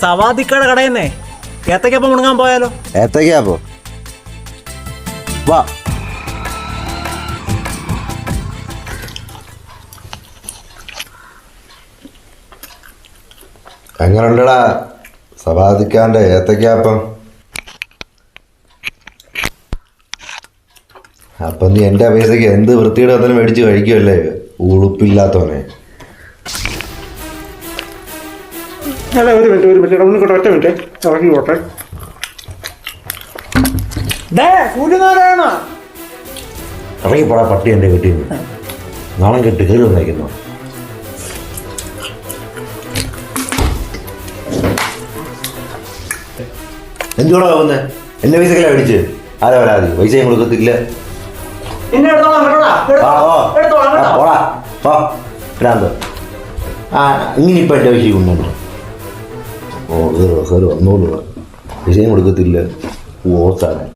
സവാദിക്കയുടെ കടയെന്നേ ഏത്തക്കപ്പം മുണങ്ങാൻ പോയാലോ? ഏത്തക്കാപ്പോ? വാ. എങ്ങനെയുണ്ടടാ സവാദിക്കാന്റെ ഏത്തക്കാപ്പം? അപ്പം നീ എൻ്റെ പൈസക്ക് എന്ത് വൃത്തിയുടെ വന്നാലും മേടിച്ച് കഴിക്കുമല്ലേ, ഉളുപ്പില്ലാത്തവനെ. അല്ല, ഒരു മിനിറ്റ് ഒന്നിക്കോട്ടെ, ഒറ്റ മിനിറ്റ് ഇറങ്ങി പോട്ടെ. ഇറങ്ങിപ്പോടാ പട്ടി എൻ്റെ കെട്ടി നാണം കെട്ടി കയറി വന്നേക്കുന്നു. എന്തുകൂടാ പോകുന്നത്? എൻ്റെ പൈസക്കല്ല മേടിച്ച് ആരാ വരാതി, പൈസയും കൊടുക്കത്തില്ല. ഭ്രാന്ത്. ഇങ്ങനെ ഇപ്പം എൻ്റെ പൈസ കൊണ്ടുണ്ടോ? ഓ കയറി വന്നോളൂ, പൈസയും കൊടുക്കത്തില്ല. ഓസാണ്.